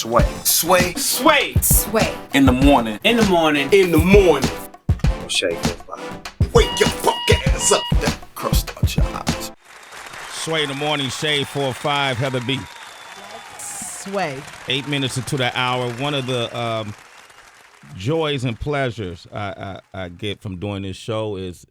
Sway. Sway. Sway. Sway. In the morning. In the morning. In the morning. Shade 45. Wake your fuck ass up. That crust out your eyes. Sway in the morning, Shade 4-5, Heather B. Sway. 8 minutes into the hour. One of the joys and pleasures I get from doing this show is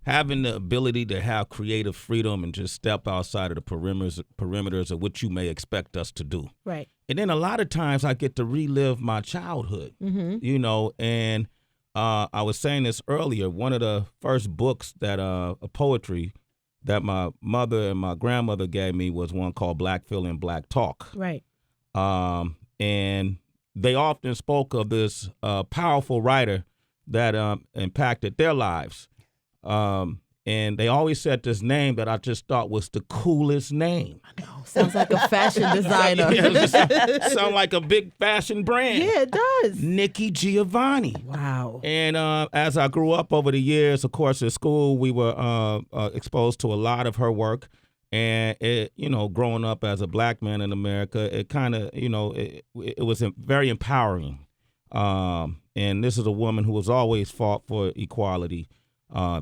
having the ability to have creative freedom and just step outside of the perimeters of what you may expect us to do. Right. And then a lot of times I get to relive my childhood, you know, and I was saying this earlier. One of the first books that poetry that my mother and my grandmother gave me was one called Black Feeling, Black Talk. Right. And they often spoke of this powerful writer that impacted their lives. And they always said this name that I just thought was the coolest name. I know. Sounds like a fashion designer. Sound like a big fashion brand. Yeah, it does. Nikki Giovanni. Wow. And as I grew up over the years, of course, at school, we were exposed to a lot of her work. And, it, you know, growing up as a black man in America, it kind of, you know, it was very empowering. And this is a woman who has always fought for equality,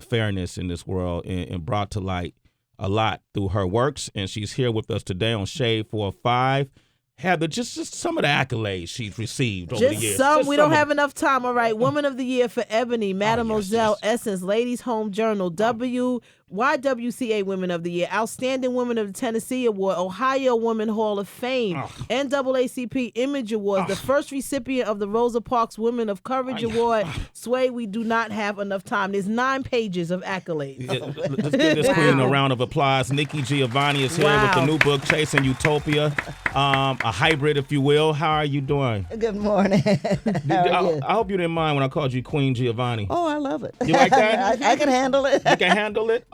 fairness in this world, and brought to light a lot through her works. And she's here with us today on Shade 4-5. Heather, just some of the accolades she's received over the years. We don't have enough time. All right. Woman of the Year for Ebony, Mademoiselle, Essence, Ladies Home Journal, YWCA Women of the Year, Outstanding Woman of the Tennessee Award, Ohio Woman Hall of Fame, NAACP Image Award, the first recipient of the Rosa Parks Women of Courage Award. Sway, we do not have enough time. There's 9 pages of accolades. Let's give this queen a round of applause. Nikki Giovanni is here with the new book, Chasing Utopia, a hybrid, if you will. How are you doing? Good morning. I hope you didn't mind when I called you Queen Giovanni. Oh, I love it. You like that? I can handle it. You can handle it?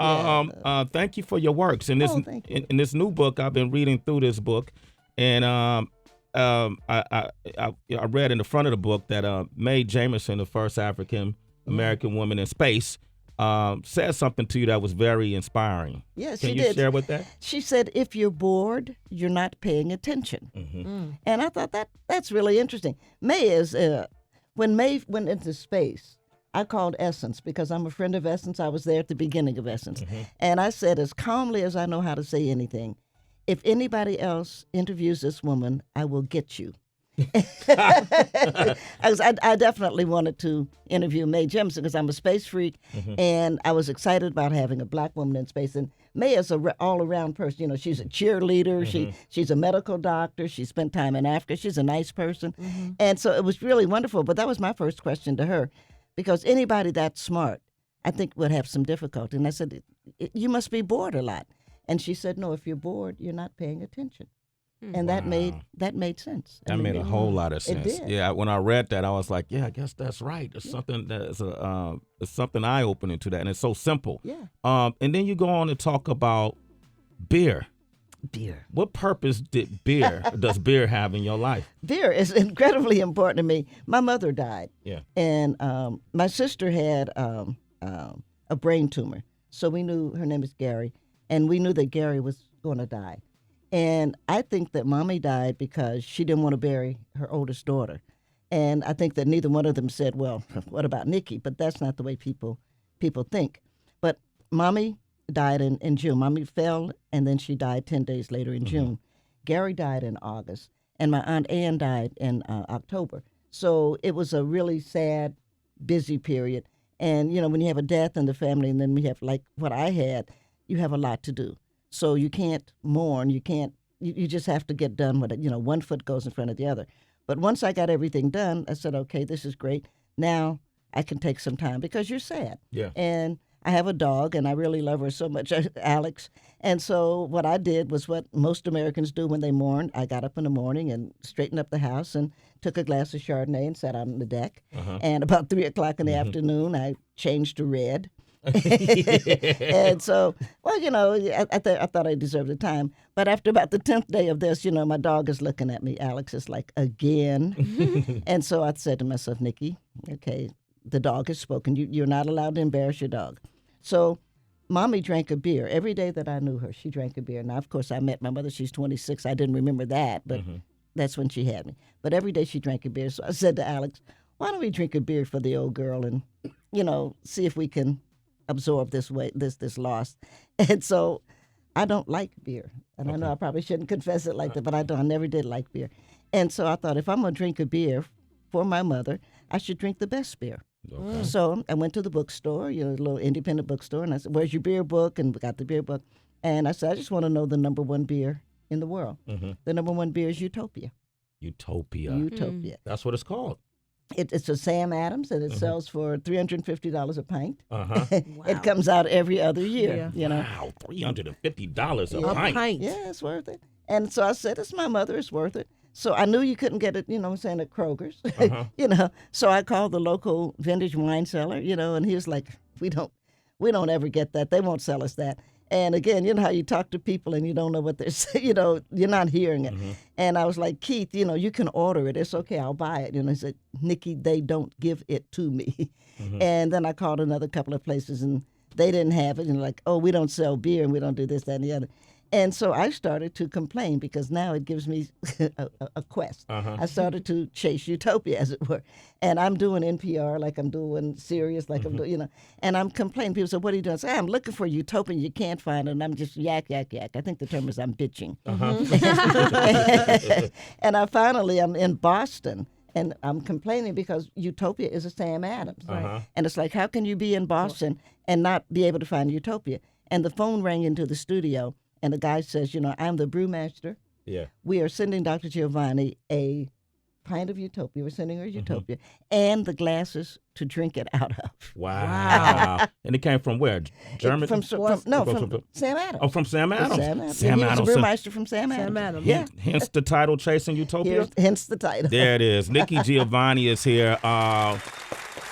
Thank you for your works. And in this new book, I've been reading through this book, and I read in the front of the book that Mae Jemison, the first African American woman in space, said something to you that was very inspiring. Yes, Can you share with that? She said, if you're bored, you're not paying attention. And I thought that's really interesting. Mae is, when Mae went into space, I called Essence because I'm a friend of Essence. I was there at the beginning of Essence. And I said, as calmly as I know how to say anything, if anybody else interviews this woman, I will get you. I definitely wanted to interview Mae Jemison because I'm a space freak, and I was excited about having a black woman in space. And Mae is an all-around person. You know, she's a cheerleader. She's a medical doctor. She spent time in Africa. She's a nice person. And so it was really wonderful. But that was my first question to her, because anybody that smart, I think, would have some difficulty. And I said, you must be bored a lot. And she said, no, if you're bored, you're not paying attention. And that made sense. That made a whole lot of sense. It did. Yeah, when I read that, I was like, yeah, I guess that's right. It's something that's it's something eye-opening to that, and it's so simple. Yeah. And then you go on to talk about beer. Beer. What purpose does beer have in your life? Beer is incredibly important to me. My mother died. Yeah. And my sister had a brain tumor. So we knew her name is Gary, and we knew that Gary was going to die. And I think that Mommy died because she didn't want to bury her oldest daughter. And I think that neither one of them said, well, what about Nikki? But that's not the way people think. But Mommy died in June. Mommy fell, and then she died 10 days later in June. Gary died in August, and my Aunt Ann died in October. So it was a really sad, busy period. And, you know, when you have a death in the family, and then we have, like what I had, you have a lot to do. So you can't mourn. You just have to get done with it. You know, one foot goes in front of the other. But once I got everything done, I said, okay, this is great. Now I can take some time because you're sad. Yeah. And I have a dog, and I really love her so much, Alex. And so what I did was what most Americans do when they mourn. I got up in the morning and straightened up the house and took a glass of Chardonnay and sat out on the deck. And about 3 o'clock in the afternoon, I changed to red. And so, well, you know, I thought I deserved the time. But after about the 10th day of this, you know, my dog is looking at me. Alex is like, again. And so I said to myself, Nikki, okay, the dog has spoken. You're not allowed to embarrass your dog. So Mommy drank a beer. Every day that I knew her, she drank a beer. Now, of course, I met my mother. She's 26. I didn't remember that. But that's when she had me. But every day she drank a beer. So I said to Alex, why don't we drink a beer for the old girl and, see if we can absorb this loss. And so I don't like beer. And I know I probably shouldn't confess it like that, but I don't. I never did like beer. And so I thought if I'm going to drink a beer for my mother, I should drink the best beer. Okay. So I went to the bookstore, a little independent bookstore, and I said, where's your beer book? And we got the beer book. And I said, I just want to know the number one beer in the world. Mm-hmm. The number one beer is Utopia. Utopia. That's what it's called. It's a Sam Adams, and it sells for $350 a pint. Uh-huh. Wow. It comes out every other year. Wow, $350 a pint. Yeah, it's worth it. And so I said, it's my mother, it's worth it. So I knew you couldn't get it, at Kroger's, So I called the local vintage wine seller, and he was like, we don't ever get that. They won't sell us that. And again, you know how you talk to people and you don't know what they're saying, you're not hearing it. Mm-hmm. And I was like, Keith, you can order it. It's okay, I'll buy it. He said, Nikki, they don't give it to me. Mm-hmm. And then I called another couple of places and they didn't have it. And like, oh, we don't sell beer and we don't do this, that, and the other. And so I started to complain because now it gives me a quest. Uh-huh. I started to chase Utopia, as it were. And I'm doing NPR like I'm doing Sirius, like I'm doing, and I'm complaining. People say, what are you doing? I say, I'm looking for Utopia and you can't find it. And I'm just yak. I think the term is I'm bitching. Uh-huh. And I'm in Boston. And I'm complaining because Utopia is a Sam Adams. Uh-huh. And it's like, how can you be in Boston and not be able to find Utopia? And the phone rang into the studio. And the guy says, I'm the brewmaster. Yeah. We are sending Dr. Giovanni a pint of Utopia. We're sending her Utopia and the glasses to drink it out of. Wow. And it came from where? Germany? From Sam Adams. Oh, from Sam Adams. Sam Adams. He was a brewmaster from Sam Adams. Yeah. Hence the title, Chasing Utopia? Hence the title. There it is. Nikki Giovanni is here.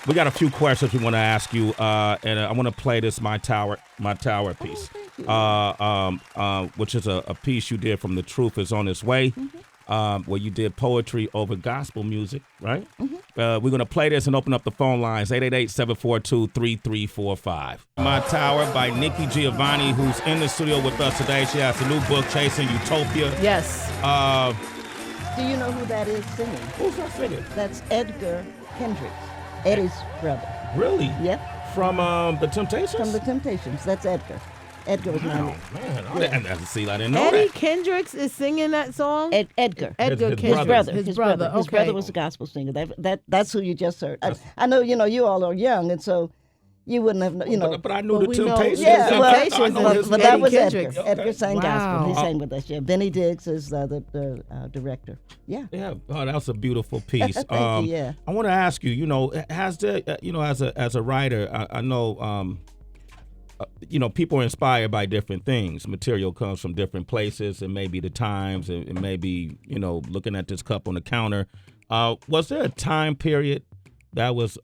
We got a few questions we want to ask you, and I want to play this My Tower piece, which is a piece you did from The Truth Is On Its Way, where you did poetry over gospel music, right? Mm-hmm. We're going to play this and open up the phone lines, 888-742-3345. My Tower by Nikki Giovanni, who's in the studio with us today. She has a new book, Chasing Utopia. Yes. Do you know who that is singing? Who's that singing? That's Edgar Kendricks. Eddie's brother. Really? Yep. From The Temptations? From The Temptations. That's Edgar. Edgar was my name. Man, I didn't know Eddie that. Kendricks is singing that song? Edgar. Edgar his Kendricks. brother. His brother. His brother was a gospel singer. That's who you just heard. I know, you all are young, and so you wouldn't have, But I knew The Temptations. Yeah, but that was Kendricks. Edgar. Edgar sang gospel. He Wow. sang with us. Yeah, Benny Diggs is the director. Yeah. Yeah. Oh, that was a beautiful piece. Thank you, yeah. I want to ask you, has there, as a writer, I know, people are inspired by different things. Material comes from different places. It may be the times. It may be, looking at this cup on the counter. Was there a time period that was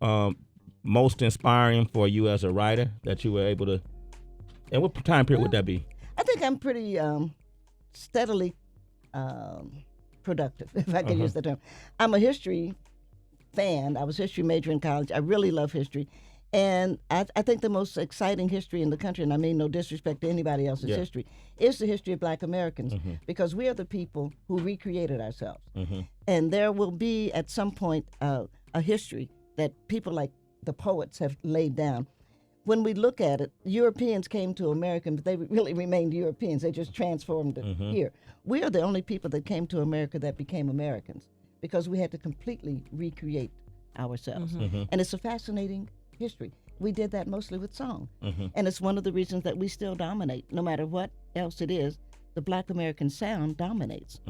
most inspiring for you as a writer that you were able to, and what time period would that be? I think I'm pretty steadily productive, if I can use the term. I'm a history fan. I was a history major in college. I really love history. And I think the most exciting history in the country, and I mean no disrespect to anybody else's history, is the history of Black Americans, because we are the people who recreated ourselves. And there will be, at some point, a history that people like the poets have laid down. When we look at it, Europeans came to America, but they really remained Europeans. They just transformed it here. We are the only people that came to America that became Americans because we had to completely recreate ourselves. And it's a fascinating history. We did that mostly with song. And it's one of the reasons that we still dominate. No matter what else it is, the Black American sound dominates.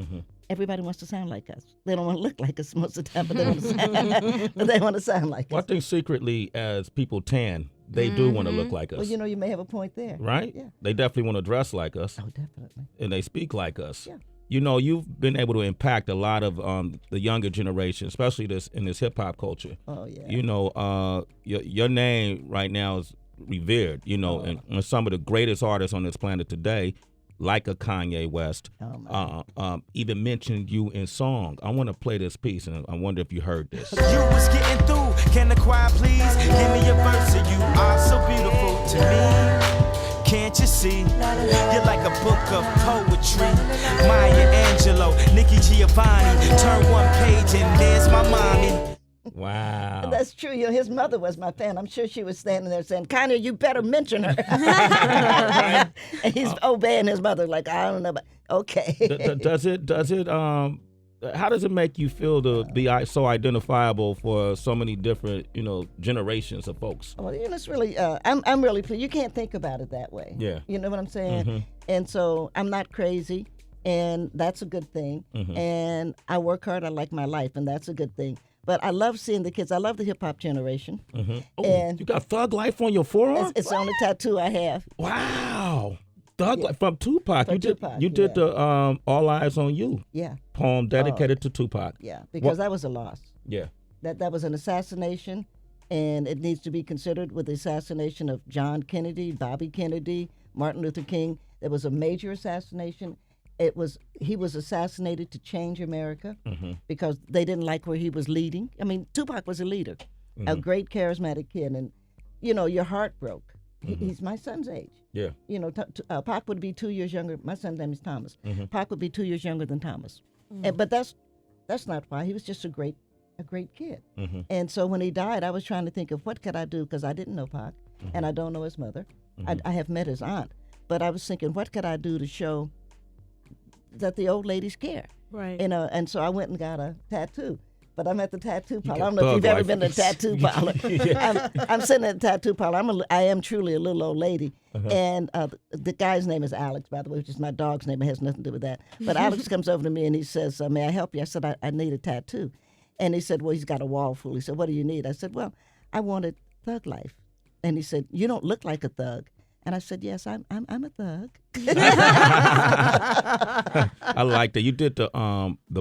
Everybody wants to sound like us. They don't want to look like us most of the time, but they want to sound like Well, us. I think secretly, as people tan, they do want to look like us. Well, you may have a point there. Right? Yeah. They definitely want to dress like us. Oh, definitely. And they speak like us. Yeah. You've been able to impact a lot of the younger generation, especially in this hip hop culture. Oh, yeah. Your name right now is revered, and some of the greatest artists on this planet today like a Kanye West, even mentioned you in song. I want to play this piece, and I wonder if you heard this. You was getting through. Can the choir please give me a verse of you? Are so beautiful to me. Can't you see? You're like a book of poetry. Maya Angelou, Nikki Giovanni. Turn one page and there's my mommy. Wow. That's true. His mother was my fan. I'm sure she was standing there saying, Kanye, you better mention her. And he's obeying his mother like, I don't know, but okay. Does it, how does it make you feel to be so identifiable for so many different, generations of folks? Well, it's really, I'm really pleased. You can't think about it that way. Yeah. You know what I'm saying? Mm-hmm. And so I'm not crazy, and that's a good thing. Mm-hmm. And I work hard. I like my life, and that's a good thing. But I love seeing the kids. I love the hip-hop generation. Mm-hmm. Oh, and you got Thug Life on your forearm? It's the only tattoo I have. Wow. Thug Life from Tupac. From You did Tupac, you did the All Eyez on You Yeah. poem dedicated to Tupac. Yeah, because that was a loss. Yeah. That was an assassination, and it needs to be considered with the assassination of John Kennedy, Bobby Kennedy, Martin Luther King. There was a major assassination. He was assassinated to change America because they didn't like where he was leading. I mean, Tupac was a leader, a great charismatic kid, and your heart broke. He's my son's age. Yeah. Pac would be 2 years younger. My son's name is Thomas. Pac would be 2 years younger than Thomas, but that's not why. He was just a great kid. And so when he died, I was trying to think of what could I do, because I didn't know Pac, and I don't know his mother. I have met his aunt, but I was thinking, what could I do to show that the old ladies care? Right. And so I went and got a tattoo. But I'm at the tattoo parlor. I got don't know if Thug you've ever Life. been to a tattoo parlor. I'm sitting at the tattoo parlor. I am truly a little old lady. And the guy's name is Alex, by the way, which is my dog's name. It has nothing to do with that. But Alex comes over to me and he says, may I help you? I said, I need a tattoo. And he said, well, he's got a wall full. He said, what do you need? I said, well, I wanted Thug Life. And he said, you don't look like a thug. And I said, yes, I'm a thug. I like that. You did the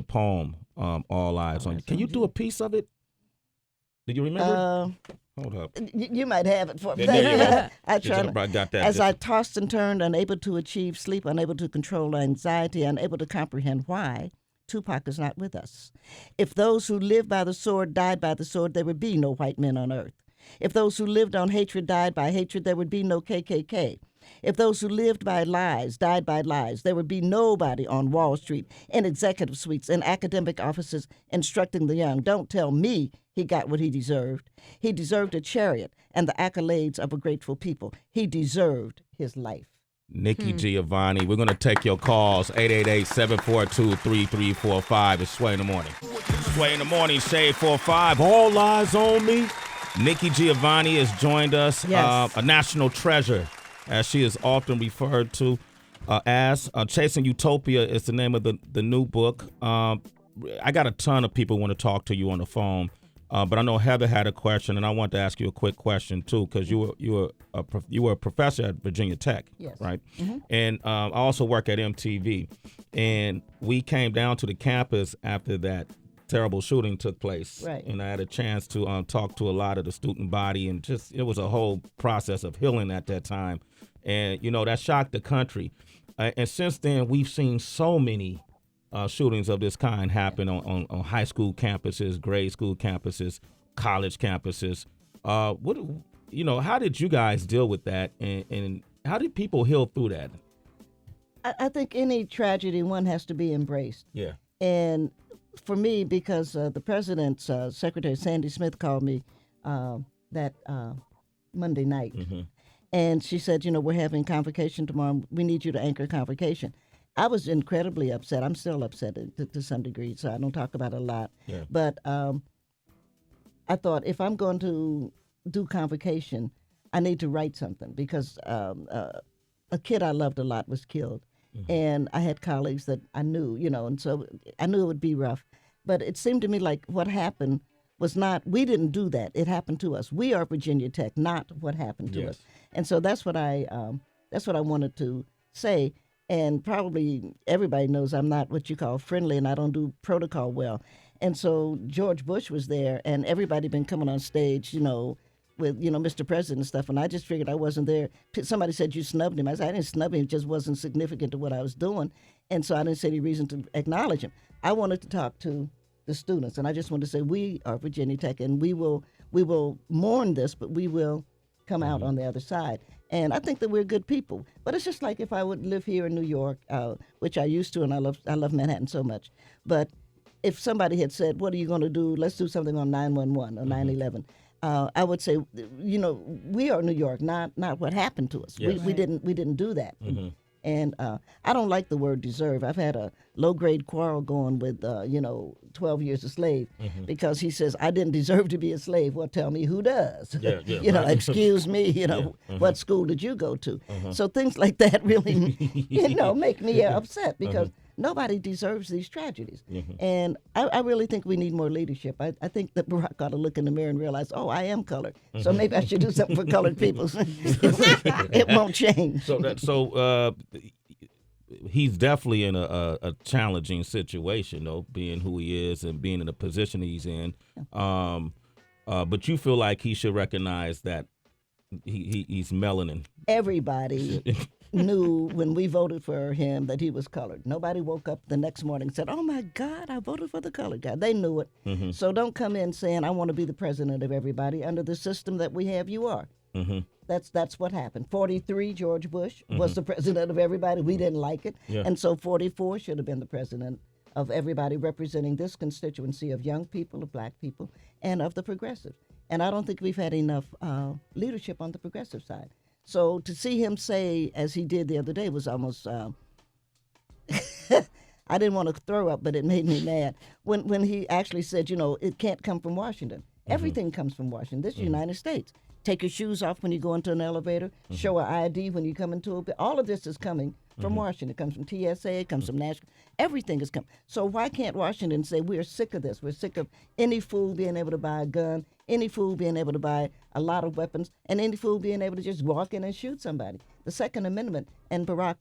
poem, All Eyez on You. Can you do a piece of it? Do you remember? Hold up. You might have it for me. Yeah. I tried. I got that. As I tossed and turned, unable to achieve sleep, unable to control anxiety, unable to comprehend why, Tupac is not with us. If those who lived by the sword died by the sword, there would be no white men on earth. If those who lived on hatred died by hatred, there would be no KKK. If those who lived by lies died by lies, there would be nobody on Wall Street, in executive suites, in academic offices, instructing the young. Don't tell me he got what he deserved. He deserved a chariot and the accolades of a grateful people. He deserved his life. Nikki Giovanni, we're going to take your calls, 888-742-3345. It's Sway in the Morning. Sway in the Morning, Shade 45. All Eyes on Me. Nikki Giovanni has joined us, Yes. a national treasure, as she is often referred to as. Chasing Utopia is the name of the new book. I got a ton of people who want to talk to you on the phone, but I know Heather had a question, and I want to ask you a quick question too, because you were a professor at Virginia Tech, Yes. right? And I also work at MTV, and we came down to the campus after that terrible shooting took place. Right. And I had a chance to talk to a lot of the student body, and just it was a whole process of healing at that time. And, that shocked the country. And since then, we've seen so many shootings of this kind happen on high school campuses, grade school campuses, college campuses. How did you guys deal with that? And how did people heal through that? I think any tragedy, one has to be embraced. Yeah. And for me, because the president's secretary, Sandy Smith, called me that Monday night. And she said, we're having convocation tomorrow. We need you to anchor convocation. I was incredibly upset. I'm still upset to some degree, so I don't talk about it a lot. Yeah. But I thought, if I'm going to do convocation, I need to write something, because a kid I loved a lot was killed. And I had colleagues that I knew, and so I knew it would be rough. But it seemed to me like what happened was not, we didn't do that. It happened to us. We are Virginia Tech, not what happened to us. And so that's what I wanted to say. And probably everybody knows I'm not what you call friendly, and I don't do protocol well. And so George Bush was there, and everybody been coming on stage, Mr. President and stuff, and I just figured I wasn't there. Somebody said you snubbed him. I said I didn't snub him. It just wasn't significant to what I was doing, and so I didn't see any reason to acknowledge him. I wanted to talk to the students, and I just wanted to say we are Virginia Tech, and we will mourn this, but we will come out on the other side. And I think that we're good people. But it's just like if I would live here in New York, which I used to, and I love Manhattan so much. But if somebody had said, "What are you going to do? Let's do something on 911 or 9/11." I would say, we are New York, not what happened to us. Yes. We didn't do that. And I don't like the word deserve. I've had a low-grade quarrel going with, 12 Years a Slave because he says, I didn't deserve to be a slave. Well, tell me who does. Excuse me, what school did you go to? So things like that really, make me upset because nobody deserves these tragedies. And I really think we need more leadership. I think that Barack ought to look in the mirror and realize, oh, I am colored. So maybe I should do something for colored people. It won't change. So he's definitely in a challenging situation, though, being who he is and being in the position he's in. But you feel like he should recognize that he's melanin. Everybody knew when we voted for him that he was colored. Nobody woke up the next morning and said, oh, my God, I voted for the colored guy. They knew it. So don't come in saying, I want to be the president of everybody. Under the system that we have, you are. That's what happened. 43, George Bush was the president of everybody. We didn't like it. And so 44 should have been the president of everybody, representing this constituency of young people, of black people, and of the progressives. And I don't think we've had enough leadership on the progressive side. So to see him say, as he did the other day, was almost, I didn't want to throw up, but it made me mad. When he actually said, it can't come from Washington. Everything comes from Washington. This is the United States. Take your shoes off when you go into an elevator. Show an ID when you come into a. All of this is coming from Washington. It comes from TSA. It comes from National. Everything is coming. So why can't Washington say we're sick of this? We're sick of any fool being able to buy a gun, any fool being able to buy a lot of weapons, and any fool being able to just walk in and shoot somebody. The Second Amendment and Barack,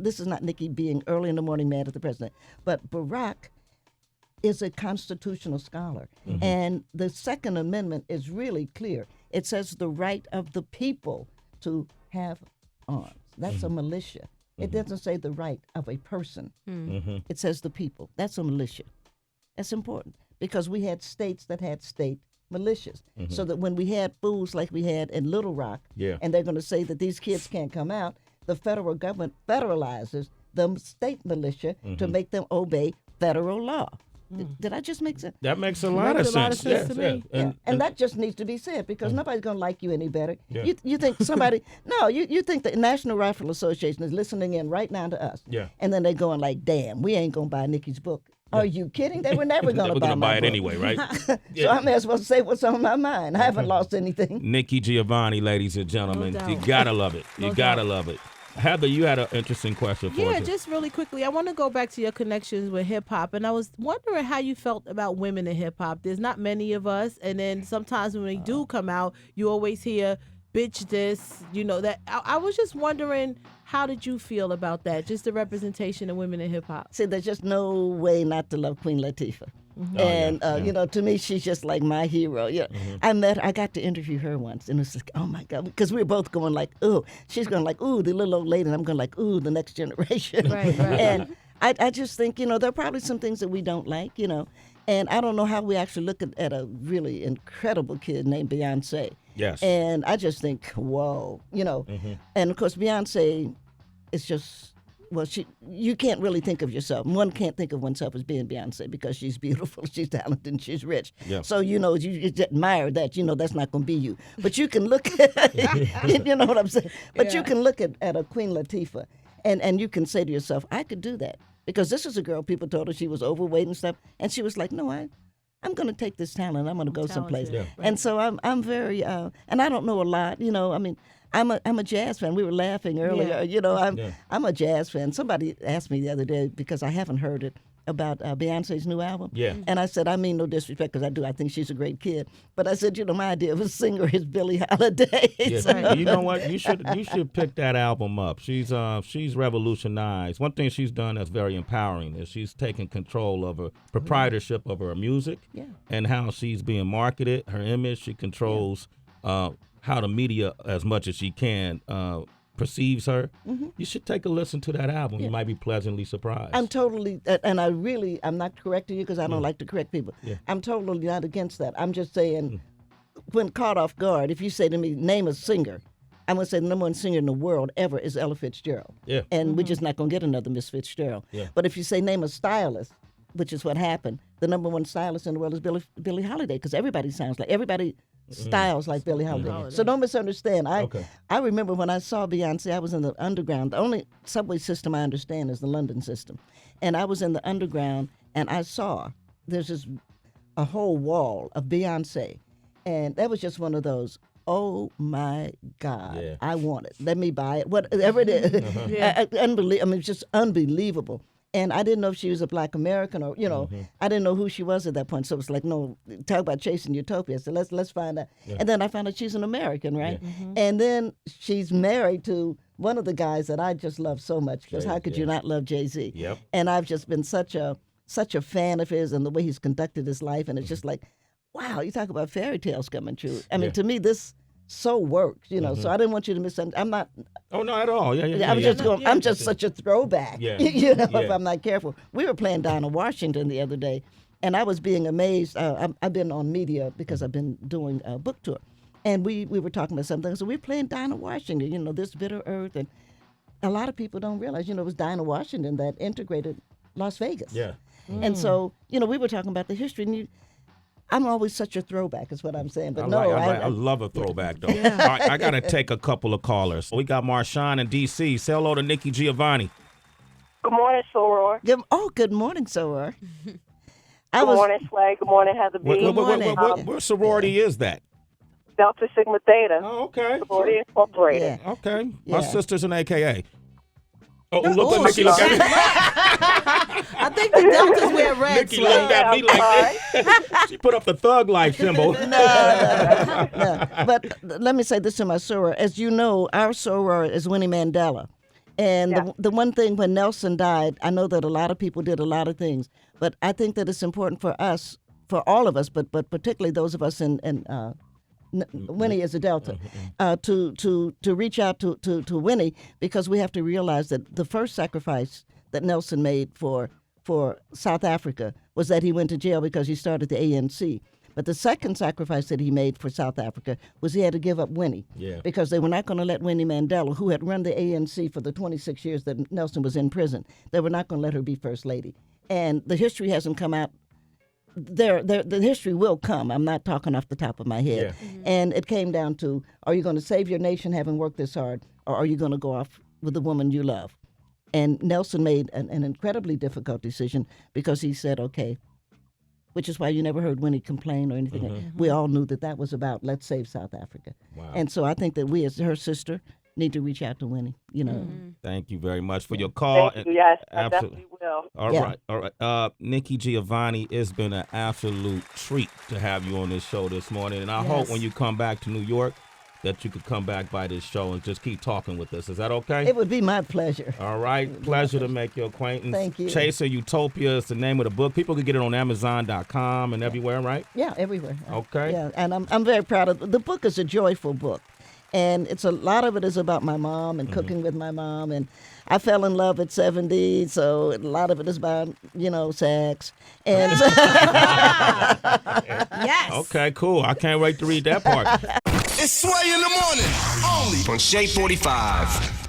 this is not Nikki being early in the morning mad at the president, but Barack is a constitutional scholar. And the Second Amendment is really clear. It says the right of the people to have arms. That's a militia. It doesn't say the right of a person. It says the people. That's a militia. That's important because we had states that had state militias. So that when we had fools like we had in Little Rock, and they're going to say that these kids can't come out, the federal government federalizes the state militia to make them obey federal law. Did I just make sense? That makes a lot of sense. To me. And that just needs to be said because nobody's going to like you any better. You think somebody, you think the National Rifle Association is listening in right now to us. And then they're going like, damn, we ain't going to buy Nikki's book. Are you kidding? They were never going to buy my it book. anyway, right? So I may as well say what's on my mind. I haven't lost anything. Nikki Giovanni, ladies and gentlemen. You got to love it. You got to love it. Heather, you had an interesting question for us. Yeah, just really quickly. I want to go back to your connections with hip-hop, and I was wondering how you felt about women in hip-hop. There's not many of us, and then sometimes when they do come out, you always hear, bitch this, that. I was just wondering, how did you feel about that, just the representation of women in hip-hop? See, there's just no way not to love Queen Latifah. And, to me, she's just like my hero. I met her, I got to interview her once, and it was like, oh, my God, because we were both going like, ooh. She's going like, ooh, the little old lady, and I'm going like, ooh, the next generation. Right. And I just think, there are probably some things that we don't like, and I don't know how we actually look at a really incredible kid named Beyonce. Yes. And I just think, whoa, And, of course, Beyonce is just... Well, you can't really think of yourself. One can't think of oneself as being Beyonce because she's beautiful, she's talented, and she's rich. Yeah. So, you just admire that. That's not going to be you. But you can look at, you know what I'm saying? But you can look at a Queen Latifah, and you can say to yourself, I could do that. Because this is a girl, people told her she was overweight and stuff, and she was like, no, I'm going to take this talent. I'm going to go someplace. Yeah. And so I'm very, and I don't know a lot, I'm a jazz fan. We were laughing earlier. I'm a jazz fan. Somebody asked me the other day, because I haven't heard it, about Beyonce's new album. Yeah. And I said, I mean no disrespect, because I do. I think she's a great kid. But I said, my idea of a singer is Billie Holiday. Yeah. So. You know what? You should pick that album up. She's revolutionized. One thing she's done that's very empowering is she's taken control of her proprietorship of her music and how she's being marketed, her image. She controls how the media, as much as she can, perceives her, you should take a listen to that album. You might be pleasantly surprised. I'm totally, and I'm not correcting you because I don't like to correct people. Yeah. I'm totally not against that. I'm just saying, when caught off guard, if you say to me, name a singer, I'm going to say the number one singer in the world ever is Ella Fitzgerald. Yeah. And we're just not going to get another Miss Fitzgerald. Yeah. But if you say name a stylist, which is what happened, the number one stylist in the world is Billie Holiday, because everybody styles like Billie Holiday. So don't misunderstand. I remember when I saw Beyonce, I was in the underground. The only subway system I understand is the London system. And I was in the underground, and I saw there's a whole wall of Beyonce. And that was just one of those, oh my God, I want it. Let me buy it. Whatever it is. It's just unbelievable. And I didn't know if she was a Black American or, I didn't know who she was at that point. So it was like, no, talk about chasing Utopia. So let's find out. Yeah. And then I found out she's an American, right? Yeah. And then she's married to one of the guys that I just love so much, because how could you not love Jay-Z? Yep. And I've just been such a fan of his and the way he's conducted his life. And it's just like, wow, you talk about fairy tales coming true. I mean, to me, this so works, so I didn't want you to misunderstand. I'm not. Oh, no, at all. I'm just such a throwback, if I'm not careful. We were playing Dinah Washington the other day, and I was being amazed. I've been on media because I've been doing a book tour, and we were talking about something. So we're playing Dinah Washington, This Bitter Earth, and a lot of people don't realize, it was Dinah Washington that integrated Las Vegas. Yeah. And so, we were talking about the history, and I'm always such a throwback, is what I'm saying. But I love a throwback, though. Yeah. All right, I got to take a couple of callers. We got Marshawn in D.C. Say hello to Nikki Giovanni. Good morning, Soror. Good morning, Soror. Good morning, Slay. Good morning, Heather B. Good morning. What sorority is that? Delta Sigma Theta. Oh, okay. Sorority Incorporated. Yeah. Okay. Yeah. My sister's an AKA. Oh, look at Nikki. Look at me. I think the Deltas wear red. Nikki looked at me like this. She put up the thug life symbol. No. But let me say this to my soror. As you know, our soror is Winnie Mandela. And the one thing, when Nelson died, I know that a lot of people did a lot of things, but I think that it's important for us, for all of us, but particularly those of us in Winnie is a Delta, to reach out to Winnie, because we have to realize that the first sacrifice that Nelson made for South Africa was that he went to jail because he started the ANC. But the second sacrifice that he made for South Africa was he had to give up Winnie, because they were not going to let Winnie Mandela, who had run the ANC for the 26 years that Nelson was in prison, they were not going to let her be first lady. And the history hasn't come out. The history will come. I'm not talking off the top of my head. Yeah. Mm-hmm. And it came down to, are you going to save your nation having worked this hard, or are you going to go off with the woman you love? And Nelson made an incredibly difficult decision, because he said, okay, which is why you never heard Winnie complain or anything. Mm-hmm. We all knew that was about, let's save South Africa. Wow. And so I think that we, as her sister, need to reach out to Winnie, Mm-hmm. Thank you very much for your call. Thank you. Yes, I definitely will. All right. Nikki Giovanni, it's been an absolute treat to have you on this show this morning. And I hope when you come back to New York that you could come back by this show and just keep talking with us. Is that okay? It would be my pleasure. All right. Pleasure to make your acquaintance. Thank you. Chaser Utopia is the name of the book. People can get it on Amazon.com and everywhere, right? Yeah, everywhere. Okay. Yeah, and I'm very proud of the book. Is a joyful book. And a lot of it is about my mom and cooking with my mom. And I fell in love at 70, so a lot of it is about, sex. And yes. Okay, cool. I can't wait to read that part. It's Sway in the morning, only on Shade 45.